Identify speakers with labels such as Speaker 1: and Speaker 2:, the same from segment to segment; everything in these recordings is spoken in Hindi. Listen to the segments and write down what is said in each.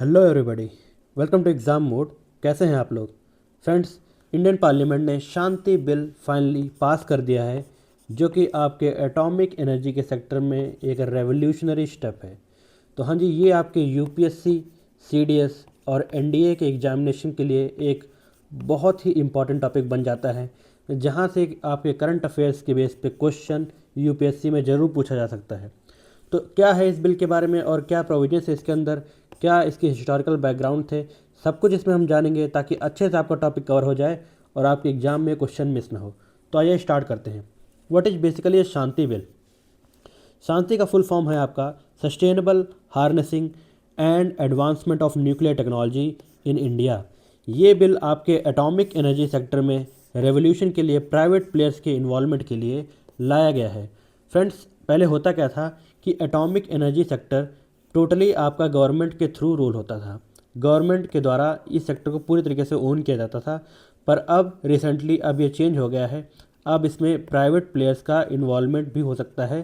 Speaker 1: Hello everybody, welcome to exam mode. कैसे हैं आप लोग फ्रेंड्स? इंडियन पार्लियामेंट ने शांति बिल फाइनली पास कर दिया है, जो कि आपके एटॉमिक एनर्जी के सेक्टर में एक रेवोल्यूशनरी स्टेप है। तो हाँ जी, ये आपके यूपीएससी, सीडीएस और एनडीए के एग्जामिनेशन के लिए एक बहुत ही इम्पॉर्टेंट टॉपिक बन जाता है, जहाँ से आपके करंट अफेयर्स के बेस पे क्वेश्चन यूपीएससी में ज़रूर पूछा जा सकता है। तो क्या है इस बिल के बारे में और क्या प्रोविजंस है इसके अंदर, क्या इसके हिस्टोरिकल बैकग्राउंड थे, सब कुछ इसमें हम जानेंगे ताकि अच्छे से आपका टॉपिक कवर हो जाए और आपके एग्जाम में क्वेश्चन मिस ना हो। तो आइए स्टार्ट करते हैं। What is basically a Shanti bill? Shanti का फुल फॉर्म है आपका sustainable harnessing and advancement of nuclear technology in India. ये बिल आपके एटॉमिक एनर्जी सेक्टर में रेवोल्यूशन के लिए प्राइवेट प्लेयर्स के इन्वॉल्वमेंट के लिए लाया गया है। फ्रेंड्स, पहले होता क्या था कि एटॉमिक एनर्जी सेक्टर टोटली आपका गवर्नमेंट के थ्रू रूल होता था। गवर्नमेंट के द्वारा इस सेक्टर को पूरी तरीके से ओन किया जाता था। पर अब रिसेंटली अब ये चेंज हो गया है। अब इसमें प्राइवेट प्लेयर्स का इन्वॉल्वमेंट भी हो सकता है।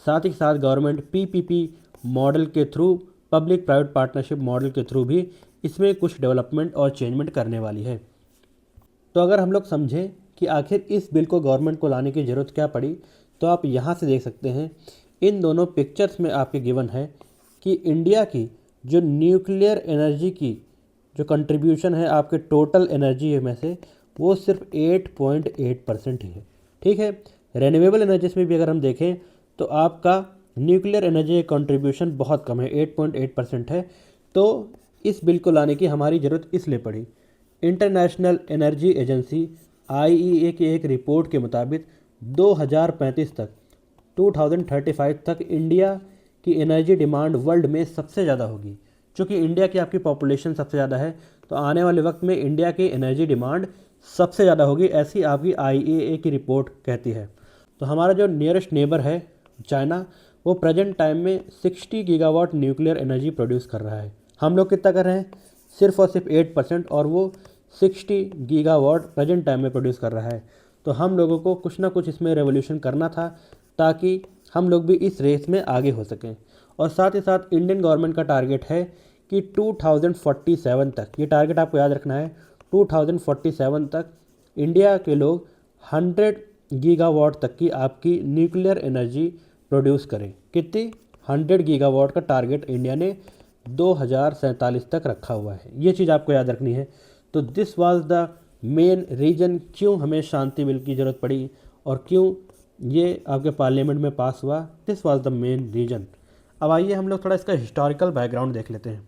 Speaker 1: साथ ही साथ गवर्नमेंट पीपीपी मॉडल के through, public private partnership model के थ्रू भी इसमें कुछ डेवलपमेंट और चेंजमेंट करने वाली है। तो अगर हम लोग समझें कि आखिर इस बिल को गवर्नमेंट को लाने की ज़रूरत क्या पड़ी, तो आप यहाँ से देख सकते हैं। इन दोनों पिक्चर्स में आपके गिवन है कि इंडिया की जो न्यूक्लियर एनर्जी की जो कंट्रीब्यूशन है आपके टोटल एनर्जी में से, वो सिर्फ 8.8% ही है। ठीक है, रेन्यूएबल एनर्जीज में भी अगर हम देखें तो आपका न्यूक्लियर एनर्जी कंट्रीब्यूशन बहुत कम है, 8.8% है। तो इस बिल को लाने की हमारी ज़रूरत इसलिए पड़ी। इंटरनेशनल एनर्जी एजेंसी आईईए की एक रिपोर्ट के मुताबिक 2035 तक 2035 तक इंडिया की एनर्जी डिमांड वर्ल्ड में सबसे ज़्यादा होगी। चूँकि इंडिया की आपकी पॉपुलेशन सबसे ज़्यादा है, तो आने वाले वक्त में इंडिया की एनर्जी डिमांड सबसे ज़्यादा होगी, ऐसी आपकी आईईए की रिपोर्ट कहती है। तो हमारा जो नियरेस्ट नेबर है चाइना, वो प्रेजेंट टाइम में 60 गीगावाट न्यूक्लियर एनर्जी प्रोड्यूस कर रहा है। हम लोग कितना कर रहे हैं? सिर्फ और सिर्फ 8%, और वो 60 गीगावाट प्रेजेंट टाइम में प्रोड्यूस कर रहा है। तो हम लोगों को कुछ ना कुछ इसमें रेवोल्यूशन करना था, ताकि हम लोग भी इस रेस में आगे हो सकें। और साथ ही साथ इंडियन गवर्नमेंट का टारगेट है कि 2047 तक, ये टारगेट आपको याद रखना है, 2047 तक इंडिया के लोग 100 गीगावाट तक की आपकी न्यूक्लियर एनर्जी प्रोड्यूस करें। कितनी? 100 गीगावाट का टारगेट इंडिया ने 2047 तक रखा हुआ है। ये चीज़ आपको याद रखनी है। तो this was the main reason क्यों हमें शांति बिल की ज़रूरत पड़ी और क्यों ये आपके पार्लियामेंट में पास हुआ। This was the main reason. अब आइए हम लोग थोड़ा इसका हिस्टोरिकल बैकग्राउंड देख लेते हैं।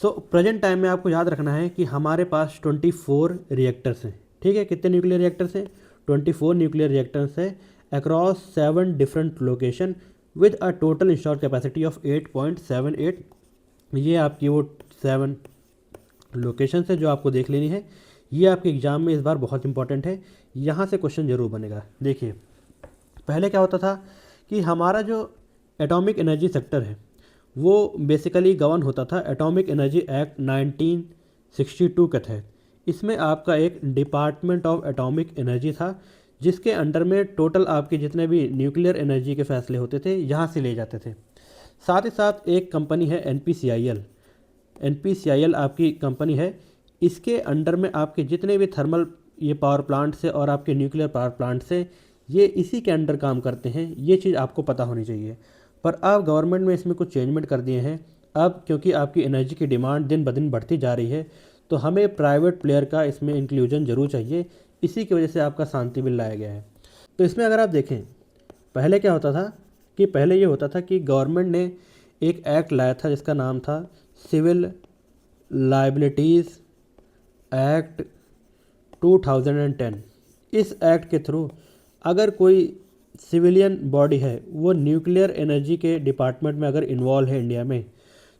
Speaker 1: सो प्रेजेंट टाइम में आपको याद रखना है कि हमारे पास 24 रिएक्टर्स हैं। ठीक है, कितने न्यूक्लियर रिएक्टर्स हैं? 24 न्यूक्लियर रिएक्टर्स हैं across 7 different location with a total installed capacity of 8.78। ये आपकी वो 7 लोकेशन है जो आपको देख लेनी है। ये आपके एग्जाम में इस बार बहुत इंपॉर्टेंट है, यहाँ से क्वेश्चन जरूर बनेगा। देखिए, पहले क्या होता था कि हमारा जो एटॉमिक एनर्जी सेक्टर है वो बेसिकली गवर्न होता था एटॉमिक एनर्जी एक्ट 1962 के तहत। इसमें आपका एक डिपार्टमेंट ऑफ एटॉमिक एनर्जी था, जिसके अंडर में टोटल आपके जितने भी न्यूक्लियर एनर्जी के फैसले होते थे यहाँ से ले जाते थे। साथ ही साथ एक कंपनी है एनपीसीआईएल। एनपीसीआईएल आपकी कंपनी है, इसके अंडर में आपके जितने भी थर्मल ये पावर प्लांट से और आपके न्यूक्लियर पावर प्लांट से, ये इसी के अंडर काम करते हैं। ये चीज़ आपको पता होनी चाहिए। पर अब गवर्नमेंट में इसमें कुछ चेंजमेंट कर दिए हैं। अब क्योंकि आपकी एनर्जी की डिमांड दिन ब दिन बढ़ती जा रही है, तो हमें प्राइवेट प्लेयर का इसमें इंक्लूजन जरूर चाहिए। इसी की वजह से आपका शांति बिल लाया गया है। तो इसमें अगर आप देखें, पहले क्या होता था कि पहले ये होता था कि गवर्नमेंट ने एक एक्ट लाया था जिसका नाम था सिविल लाइबिलिटीज़ एक्ट 2010। इस एक्ट के थ्रू अगर कोई सिविलियन बॉडी है वो न्यूक्लियर एनर्जी के डिपार्टमेंट में अगर इन्वॉल्व है इंडिया में,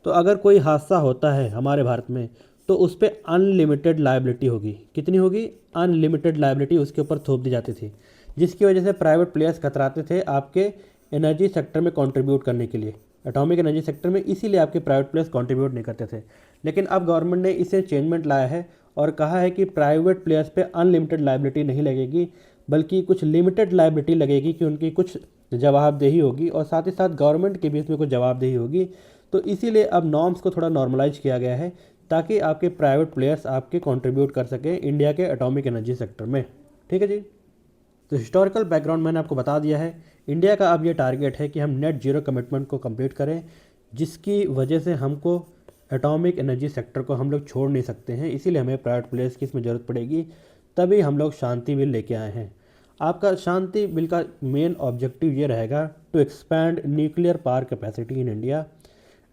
Speaker 1: तो अगर कोई हादसा होता है हमारे भारत में, तो उस पर अनलिमिटेड लायबिलिटी होगी। कितनी होगी? अनलिमिटेड लायबिलिटी उसके ऊपर थोप दी जाती थी, जिसकी वजह से प्राइवेट प्लेयर्स कतराते थे आपके एनर्जी सेक्टर में कंट्रीब्यूट करने के लिए, एटॉमिक एनर्जी सेक्टर में। इसीलिए आपके प्राइवेट प्लेयर्स कंट्रीब्यूट नहीं करते थे। लेकिन अब गवर्नमेंट ने इसे चेंजमेंट लाया है और कहा है कि प्राइवेट प्लेयर्स पे अनलिमिटेड लायबिलिटी नहीं लगेगी, बल्कि कुछ लिमिटेड लायबिलिटी लगेगी कि उनकी कुछ जवाबदेही होगी और साथ ही साथ गवर्नमेंट की भी इसमें कुछ जवाबदेही होगी, तो इसीलिए अब नॉर्म्स को थोड़ा नॉर्मलाइज किया गया है ताकि आपके प्राइवेट प्लेयर्स आपके कंट्रीब्यूट कर सकें इंडिया के एटॉमिक एनर्जी सेक्टर में। ठीक है जी। तो हिस्टोरिकल बैकग्राउंड मैंने आपको बता दिया है। इंडिया का अब ये टारगेट है कि हम नेट जीरो कमिटमेंट को कंप्लीट करें, जिसकी वजह से हमको एटॉमिक एनर्जी सेक्टर को हम लोग छोड़ नहीं सकते हैं, इसीलिए हमें प्राइवेट प्लेयर्स की इसमें ज़रूरत पड़ेगी। तभी हम लोग शांति बिल लेके आए हैं। आपका शांति बिल का मेन ऑब्जेक्टिव ये रहेगा to expand nuclear power capacity in India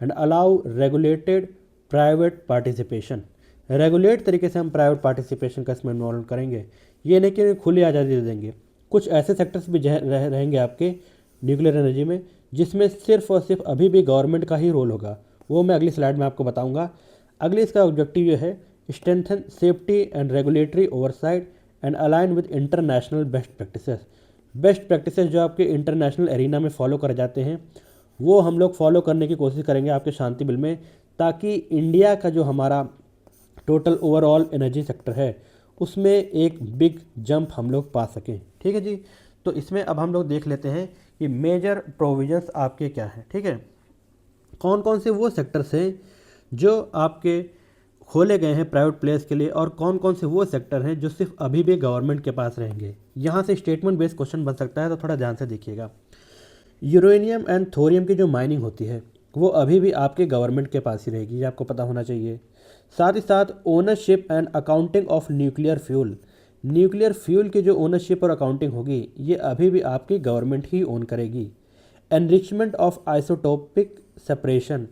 Speaker 1: and allow regulated private participation. Regulate तरीके से हम प्राइवेट पार्टिसिपेशन का इसमें इन्वॉल्व करेंगे। ये नहीं कि खुली आज़ादी दे देंगे। कुछ ऐसे सेक्टर्स भी रहेंगे आपके न्यूक्लियर एनर्जी में जिसमें सिर्फ और सिर्फ अभी भी गवर्नमेंट का ही रोल होगा, वो मैं अगली स्लाइड में आपको बताऊंगा। अगली इसका ऑब्जेक्टिव ये है strengthen safety and regulatory oversight and align with international best practices. Best practices जो आपके इंटरनेशनल एरिना में फॉलो करे जाते हैं वो हम लोग फॉलो करने की कोशिश करेंगे आपके शांति बिल में, ताकि इंडिया का जो हमारा टोटल ओवरऑल एनर्जी सेक्टर है उसमें एक बिग जंप हम लोग पा सकें। ठीक है जी। तो इसमें अब हम लोग देख लेते हैं कि मेजर प्रोविजंस आपके क्या हैं। ठीक है, कौन कौन से वो सेक्टर्स हैं जो आपके खोले गए हैं प्राइवेट प्लेयर्स के लिए और कौन कौन से वो सेक्टर हैं जो सिर्फ अभी भी गवर्नमेंट के पास रहेंगे। यहाँ से स्टेटमेंट बेस्ड क्वेश्चन बन सकता है, तो थोड़ा ध्यान से देखिएगा। यूरेनियम एंड थोरियम की जो माइनिंग होती है वो अभी भी आपके गवर्नमेंट के पास ही रहेगी, ये आपको पता होना चाहिए। साथ ही साथ ownership and accounting of nuclear fuel, nuclear fuel की जो ओनरशिप और अकाउंटिंग होगी ये अभी भी आपकी गवर्नमेंट ही ओन करेगी। एनरिचमेंट ऑफ आइसोटोपिक सेपरेशन,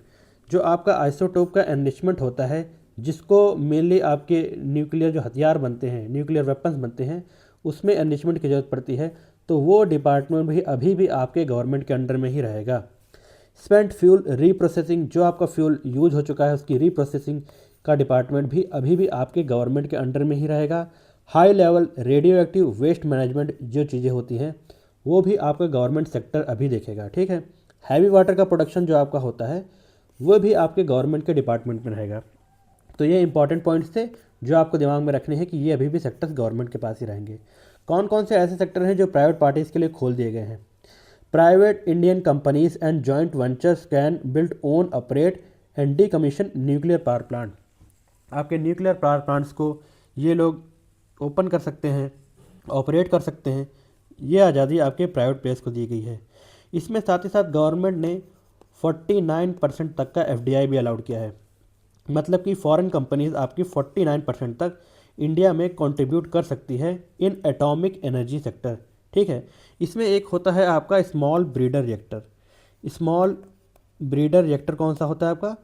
Speaker 1: जो आपका आइसोटोप का एनरिचमेंट होता है जिसको मेनली आपके न्यूक्लियर जो हथियार बनते हैं, न्यूक्लियर वेपन्स बनते हैं, उसमें एनरिचमेंट की ज़रूरत पड़ती है, तो वो डिपार्टमेंट भी अभी भी आपके गवर्नमेंट के अंडर में ही रहेगा। स्पेंट फ्यूल रीप्रोसेसिंग, जो आपका फ्यूल यूज हो चुका है उसकी रीप्रोसेसिंग का डिपार्टमेंट भी अभी भी आपके गवर्नमेंट के अंडर में ही रहेगा। High level radioactive waste management जो चीज़ें होती हैं वो भी आपका गवर्नमेंट सेक्टर अभी देखेगा। ठीक है, हैवी वाटर का प्रोडक्शन जो आपका होता है वो भी आपके गवर्नमेंट के डिपार्टमेंट में रहेगा। तो ये इंपॉर्टेंट पॉइंट्स थे जो आपको दिमाग में रखने हैं कि ये अभी भी सेक्टर्स गवर्नमेंट के पास ही रहेंगे। कौन कौन से ऐसे सेक्टर हैं जो प्राइवेट पार्टीज़ के लिए खोल दिए गए हैं। Private Indian companies and joint ventures can build own operate and decommission nuclear power plant. आपके न्यूक्लियर पावर प्लांट्स को ये लोग ओपन कर सकते हैं, ऑपरेट कर सकते हैं। ये आज़ादी आपके प्राइवेट प्लेयर्स को दी गई है। इसमें साथ ही साथ गवर्नमेंट ने 49% तक का एफडीआई भी अलाउड किया है, मतलब कि फॉरेन कंपनीज आपकी 49% तक इंडिया में कंट्रीब्यूट कर सकती है इन एटॉमिक एनर्जी सेक्टर। ठीक है, इसमें एक होता है आपका small breeder reactor. Small breeder reactor कौन सा होता है आपका?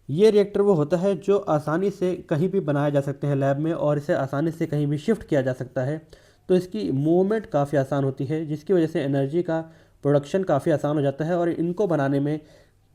Speaker 1: ये रिएक्टर वो होता है जो आसानी से कहीं भी बनाए जा सकते हैं लैब में और इसे आसानी से कहीं भी शिफ्ट किया जा सकता है। तो इसकी मूवमेंट काफ़ी आसान होती है जिसकी वजह से एनर्जी का प्रोडक्शन काफ़ी आसान हो जाता है और इनको बनाने में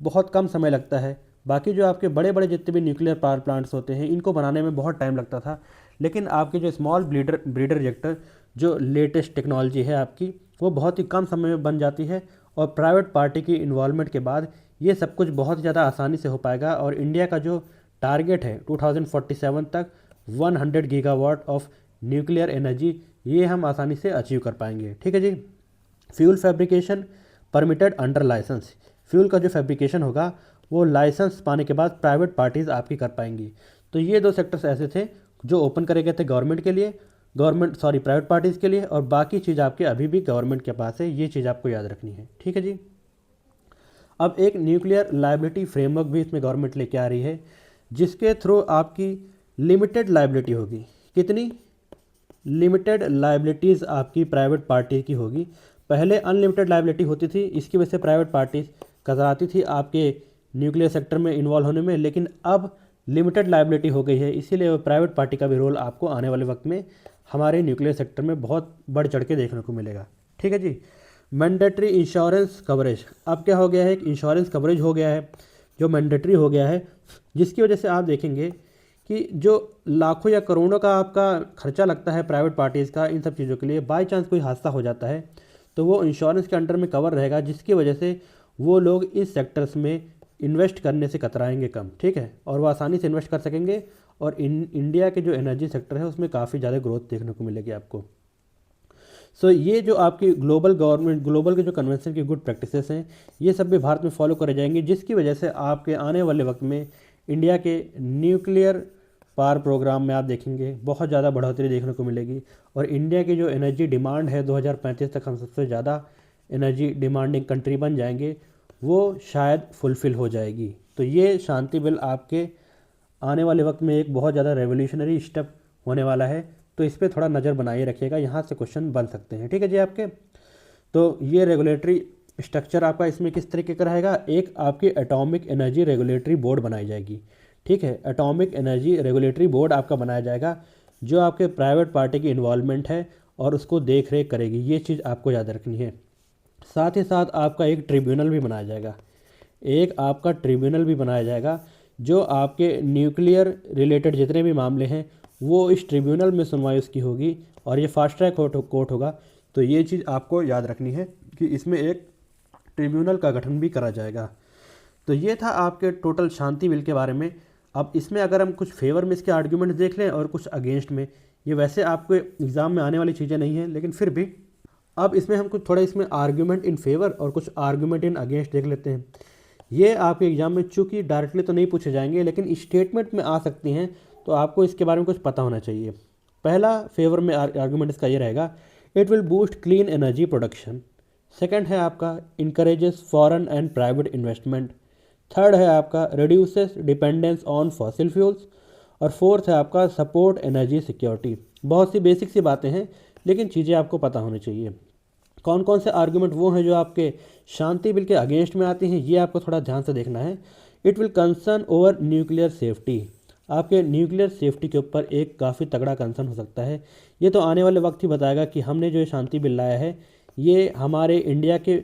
Speaker 1: बहुत कम समय लगता है। बाकी जो आपके बड़े बड़े जितने भी न्यूक्लियर पावर प्लांट्स होते हैं इनको बनाने में बहुत टाइम लगता था, लेकिन आपके जो स्मॉल ब्रीडर रिएक्टर जो लेटेस्ट टेक्नोलॉजी है आपकी वो बहुत ही कम समय में बन जाती है और प्राइवेट पार्टी की इन्वॉल्वमेंट के बाद ये सब कुछ बहुत ज़्यादा आसानी से हो पाएगा। और इंडिया का जो टारगेट है 2047 तक 100 गीगावाट ऑफ न्यूक्लियर एनर्जी ये हम आसानी से अचीव कर पाएंगे। ठीक है जी। Fuel fabrication permitted under licence, fuel का जो फैब्रिकेशन होगा वो लाइसेंस पाने के बाद प्राइवेट पार्टीज़ आपकी कर पाएंगी। तो ये दो सेक्टर्स ऐसे थे जो ओपन करे गए थे गवर्नमेंट के लिए, प्राइवेट पार्टीज़ के लिए, और बाकी चीज़ आपके अभी भी गवर्नमेंट के पास है। ये चीज़ आपको याद रखनी है। ठीक है जी। अब एक न्यूक्लियर लायबिलिटी फ्रेमवर्क भी इसमें गवर्नमेंट लेके आ रही है जिसके थ्रू आपकी लिमिटेड लायबिलिटी होगी। कितनी? लिमिटेड लायबिलिटीज़ आपकी प्राइवेट पार्टी की होगी। पहले अनलिमिटेड लायबिलिटी होती थी, इसकी वजह से प्राइवेट पार्टी कतराती थी आपके न्यूक्लियर सेक्टर में इन्वॉल्व होने में, लेकिन अब लिमिटेड लायबिलिटी हो गई है, इसीलिए प्राइवेट पार्टी का भी रोल आपको आने वाले वक्त में हमारे न्यूक्लियर सेक्टर में बहुत बढ़ चढ़ के देखने को मिलेगा। ठीक है जी। मैंडेटरी इंश्योरेंस कवरेज, अब क्या हो गया है, एक इंश्योरेंस कवरेज हो गया है जो मैंडेटरी हो गया है, जिसकी वजह से आप देखेंगे कि जो लाखों या करोड़ों का आपका खर्चा लगता है प्राइवेट पार्टीज़ का इन सब चीज़ों के लिए, बाई चांस कोई हादसा हो जाता है तो वो इंश्योरेंस के अंडर में कवर रहेगा, जिसकी वजह से वो लोग इस सेक्टर्स में इन्वेस्ट करने से कतराएंगे कम। ठीक है, और वो आसानी से इन्वेस्ट कर सकेंगे और इंडिया के जो एनर्जी सेक्टर है उसमें काफ़ी ज़्यादा ग्रोथ देखने को मिलेगी आपको। सो ये जो आपकी ग्लोबल गवर्नमेंट, ग्लोबल के जो कन्वेंशन की गुड प्रैक्टिसेस हैं, ये सब भी भारत में फॉलो करे जाएंगे, जिसकी वजह से आपके आने वाले वक्त में इंडिया के न्यूक्लियर पावर प्रोग्राम में आप देखेंगे बहुत ज़्यादा बढ़ोतरी देखने को मिलेगी। और इंडिया की जो एनर्जी डिमांड है 2035 तक हम सबसे ज़्यादा एनर्जी डिमांडिंग कंट्री बन जाएंगे, वो शायद फुलफ़िल हो जाएगी। तो ये शांति बिल आपके आने वाले वक्त में एक बहुत ज़्यादा रेवोल्यूशनरी स्टेप होने वाला है। तो इस पर थोड़ा नज़र बनाए रखिएगा, यहाँ से क्वेश्चन बन सकते हैं। ठीक है जी आपके। तो ये रेगुलेटरी स्ट्रक्चर आपका इसमें किस तरीके का रहेगा, एक आपकी एटॉमिक एनर्जी रेगुलेटरी बोर्ड बनाई जाएगी। ठीक है, एटॉमिक एनर्जी रेगुलेटरी बोर्ड आपका बनाया जाएगा, जो आपके प्राइवेट पार्टी की इन्वॉल्वमेंट है और उसको देख रेख करेगी। ये चीज़ आपको याद रखनी है। साथ ही साथ आपका एक ट्रिब्यूनल भी बनाया जाएगा, एक आपका ट्रिब्यूनल भी बनाया जाएगा, जो आपके न्यूक्लियर रिलेटेड जितने भी मामले हैं वो इस ट्रिब्यूनल में सुनवाई उसकी होगी, और ये फास्ट ट्रैक कोर्ट होगा। तो ये चीज़ आपको याद रखनी है कि इसमें एक ट्रिब्यूनल का गठन भी करा जाएगा। तो ये था आपके टोटल शांति बिल के बारे में। अब इसमें अगर हम कुछ फेवर में इसके आर्ग्यूमेंट देख लें और कुछ अगेंस्ट में, ये वैसे आपको एग्ज़ाम में आने वाली चीज़ें नहीं हैं, लेकिन फिर भी अब इसमें हम कुछ थोड़ा इसमें आर्ग्यूमेंट इन फेवर और कुछ आर्ग्यूमेंट इन अगेंस्ट देख लेते हैं। ये आपके एग्जाम में चूँकि डायरेक्टली तो नहीं पूछे जाएंगे, लेकिन स्टेटमेंट में आ सकती हैं, तो आपको इसके बारे में कुछ पता होना चाहिए। पहला फेवर में आर्ग्यूमेंट इसका ये रहेगा, it will boost clean energy production. Second है आपका encourages foreign and private investment. Third है आपका reduces dependence on fossil fuels. और फोर्थ है आपका सपोर्ट एनर्जी सिक्योरिटी। बहुत सी बेसिक सी बातें हैं, लेकिन चीज़ें आपको पता होनी चाहिए। कौन कौन से आर्गुमेंट वो हैं जो आपके शांति बिल के अगेंस्ट में आते हैं, ये आपको थोड़ा ध्यान से देखना है। It will concern over nuclear safety. आपके न्यूक्लियर सेफ्टी के ऊपर एक काफ़ी तगड़ा कंसर्न हो सकता है। ये तो आने वाले वक्त ही बताएगा कि हमने जो शांति बिल लाया है ये हमारे इंडिया के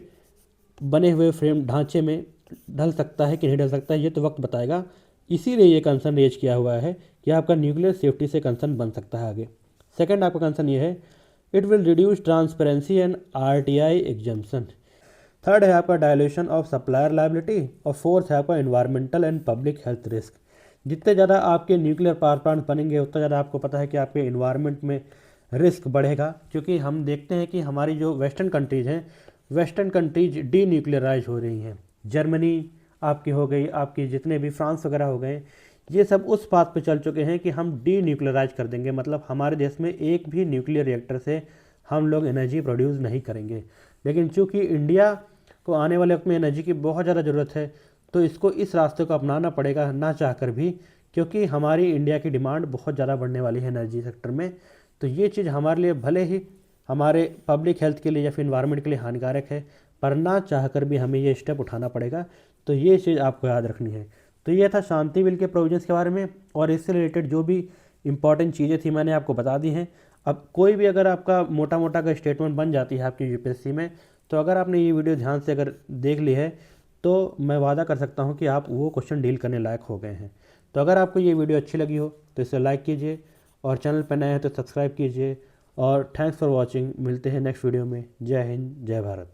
Speaker 1: बने हुए फ्रेम ढांचे में ढल सकता है कि नहीं ढल सकता है, ये तो वक्त बताएगा। इसीलिए ये कंसर्न रेज किया हुआ है कि आपका न्यूक्लियर सेफ्टी से कंसर्न बन सकता है आगे। सेकंड आपका कंसर्न ये है, it will reduce transparency and RTI exemption. Third है आपका डायल्यूशन ऑफ सप्लायर लायबिलिटी। और फोर्थ है आपका environmental and public health risk. जितने ज़्यादा आपके न्यूक्लियर पावर प्लांट बनेंगे उतना ज़्यादा आपको पता है कि आपके इन्वायरमेंट में रिस्क बढ़ेगा, क्योंकि हम देखते हैं कि हमारी जो वेस्टर्न कंट्रीज़ हैं, वेस्टर्न कंट्रीज डी न्यूक्लियराइज हो रही हैं। जर्मनी आपकी हो गई, आपकी जितने भी फ्रांस वगैरह हो गए, ये सब उस बात पे चल चुके हैं कि हम डी न्यूक्लियराइज कर देंगे, मतलब हमारे देश में एक भी न्यूक्लियर रिएक्टर से हम लोग एनर्जी प्रोड्यूस नहीं करेंगे। लेकिन चूंकि इंडिया को आने वाले वक्त में एनर्जी की बहुत ज़्यादा ज़रूरत है, तो इसको इस रास्ते को अपनाना पड़ेगा ना चाहकर भी, क्योंकि हमारी इंडिया की डिमांड बहुत ज़्यादा बढ़ने वाली है एनर्जी सेक्टर में। तो ये चीज़ हमारे लिए भले ही हमारे पब्लिक हेल्थ के लिए या फिर इन्वायरमेंट के लिए हानिकारक है, पर ना चाहकर भी हमें ये स्टेप उठाना पड़ेगा। तो ये चीज़ आपको याद रखनी है। तो ये था शांति बिल के प्रोविजंस के बारे में, और इससे रिलेटेड जो भी इंपॉर्टेंट चीज़ें थी मैंने आपको बता दी हैं। अब कोई भी अगर आपका मोटा मोटा का स्टेटमेंट बन जाती है आपकी यूपीएससी में, तो अगर आपने ये वीडियो ध्यान से अगर देख ली है, तो मैं वादा कर सकता हूँ कि आप वो क्वेश्चन डील करने लायक हो गए हैं। तो अगर आपको ये वीडियो अच्छी लगी हो तो इसे लाइक कीजिए, और चैनल पर नए हैं तो सब्सक्राइब कीजिए। और थैंक्स फॉर वॉचिंग। मिलते हैं नेक्स्ट वीडियो में। जय हिंद, जय भारत।